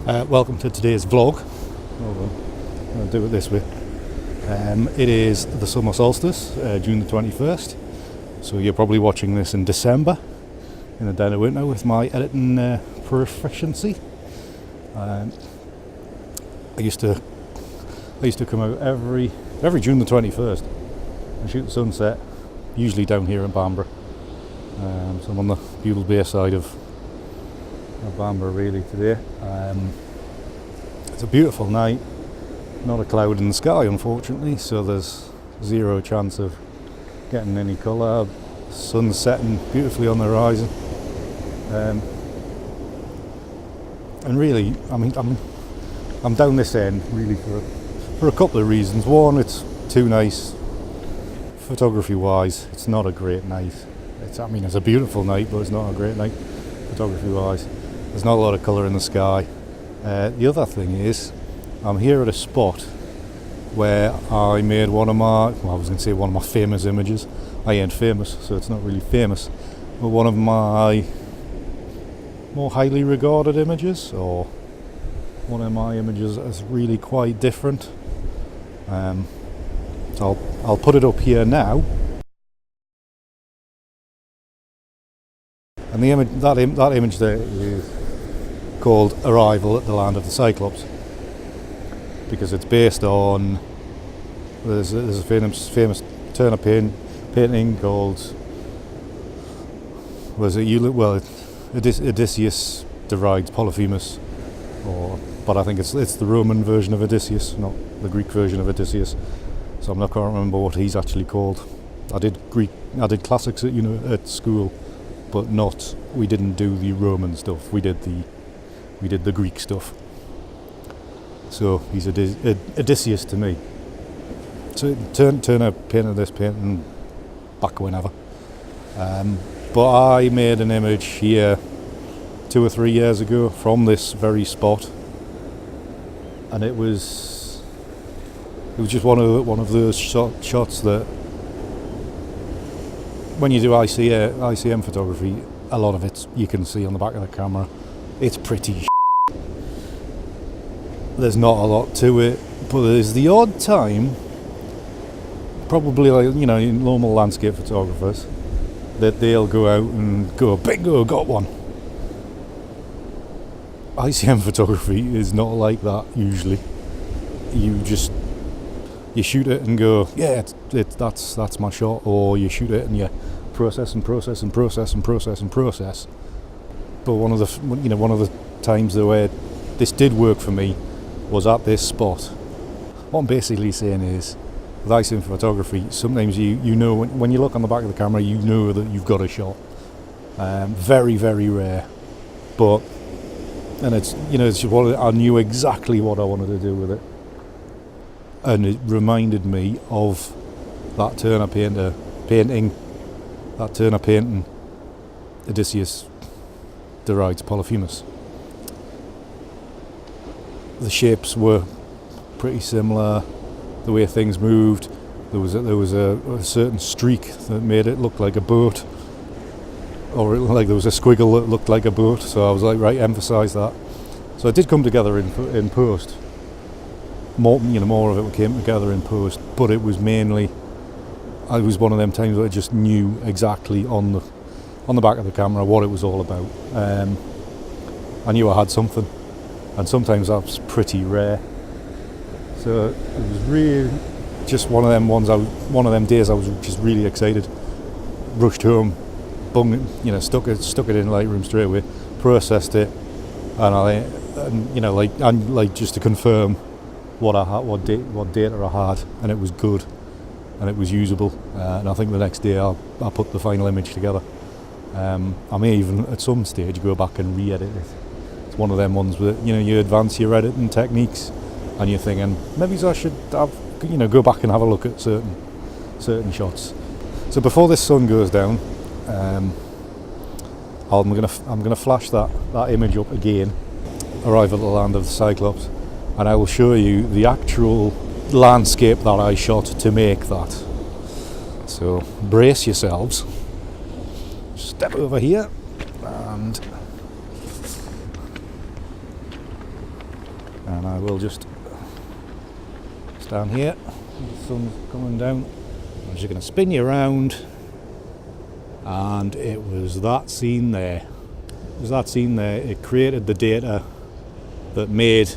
Welcome to today's vlog. Hold on, I'll do it this way. It is the summer solstice, June the 21st. So you're probably watching this in December, in the dead of winter, with my editing proficiency. I used to come out every June the 21st and shoot the sunset, usually down here in Bamburgh. So I'm on the Buell Bay side of Bamburgh really today. It's a beautiful night, not a cloud in the sky unfortunately, so there's zero chance of getting any colour. Sun's setting beautifully on the horizon, and really, I mean, I'm down this end really for a couple of reasons. One, it's too nice photography wise. It's not a great night. It's a beautiful night, but it's not a great night photography wise. There's not a lot of colour in the sky. The other thing is, I'm here at a spot where I made one of my famous images. I ain't famous, so it's not really famous, but one of my more highly regarded images, or one of my images is really quite different. So I'll put it up here now. And the image, that image there is called Arrival at the Land of the Cyclopes, because it's based on there's a famous Turner painting called Odysseus derides Polyphemus, but I think it's the Roman version of Odysseus, not the Greek version of Odysseus. So I can't remember what he's actually called. I did classics at school, but we didn't do the Roman stuff. We did the Greek stuff. So he's Odysseus to me. So Turner painted this painting back whenever. But I made an image here 2 or 3 years ago from this very spot, and it was just one of those shots that when you do ICM photography, a lot of it you can see on the back of the camera. It's pretty there's not a lot to it, but there's the odd time, probably in normal landscape photographers, that they'll go out and go, bingo, got one. ICM photography is not like that usually. You shoot it and go, yeah, that's my shot, or you shoot it and you process. But one of the times where this did work for me was at this spot. What I'm basically saying is, with ICM photography, sometimes you know when you look on the back of the camera, you know that you've got a shot. Very, very rare, and it's I knew exactly what I wanted to do with it, and it reminded me of that Turner painting, Odysseus derides Polyphemus. The shapes were pretty similar, the way things moved. There was a certain streak that made it look like a boat, or like there was a squiggle that looked like a boat. So I was like, right, emphasise that. So it did come together in post. More of it came together in post, but it was mainly. I was one of them times where I just knew exactly on the back of the camera what it was all about. I knew I had something. And sometimes that's pretty rare. So it was really just one of them days I was just really excited. Rushed home, stuck it in Lightroom straight away, processed it, and just to confirm what I had, what data I had, and it was good, and it was usable. And I think the next day I put the final image together. I may even at some stage go back and re-edit it. One of them ones where you advance your editing techniques and you're thinking maybe I should go back and have a look at certain shots. So before this sun goes down, I'm gonna flash that image up again, Arrival at the Land of the Cyclopes, and I will show you the actual landscape that I shot to make that. So brace yourselves. Step over here and And I will just stand here, the sun's coming down, I'm just going to spin you around, and it was that scene there. It was that scene there. It created the data that made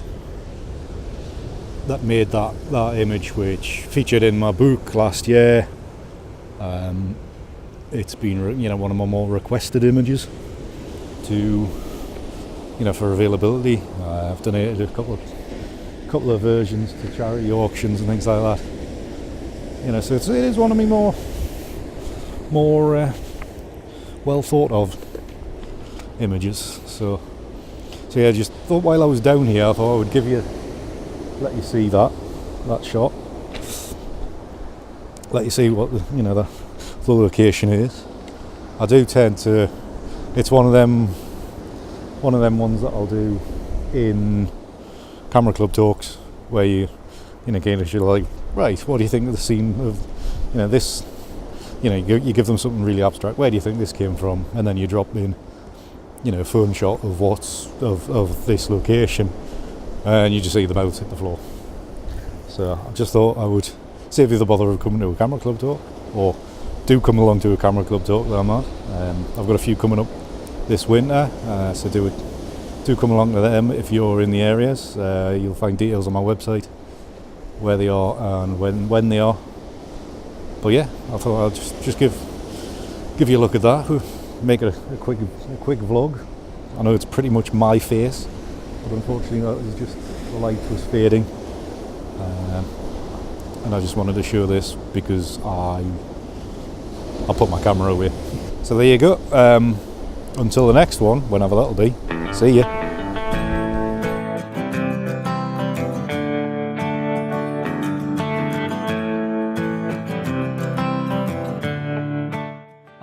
that image, which featured in my book last year. It's been, one of my more requested images to, for availability. I've donated a couple of versions to charity auctions and things like that. So it is one of my more well thought of images. So yeah, just thought while I was down here, I thought I would let you see that shot, let you see what the location is. I do tend to, it's one of them ones that I'll do in camera club talks, where you you're like, right, what do you think of the scene of this, you give them something really abstract, where do you think this came from, and then you drop in a phone shot of of this location, and you just see the mouth hit the floor. So I just thought I would save you the bother of coming to a camera club talk, or do come along to a camera club talk that I'm at. I've got a few coming up this winter, so do come along to them if you're in the areas. You'll find details on my website where they are and when they are. But yeah, I thought I'll just give you a look at that. Make it a quick vlog. I know it's pretty much my face, but unfortunately that was just, the light was fading, and I just wanted to show this because I'll put my camera away. So there you go. Until the next one, whenever that'll be. See ya.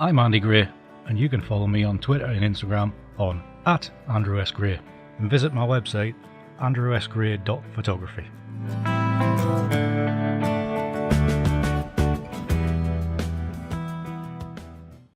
I'm Andy Gray, and you can follow me on Twitter and Instagram on @AndrewSGray, and visit my website andrewsgray.photography.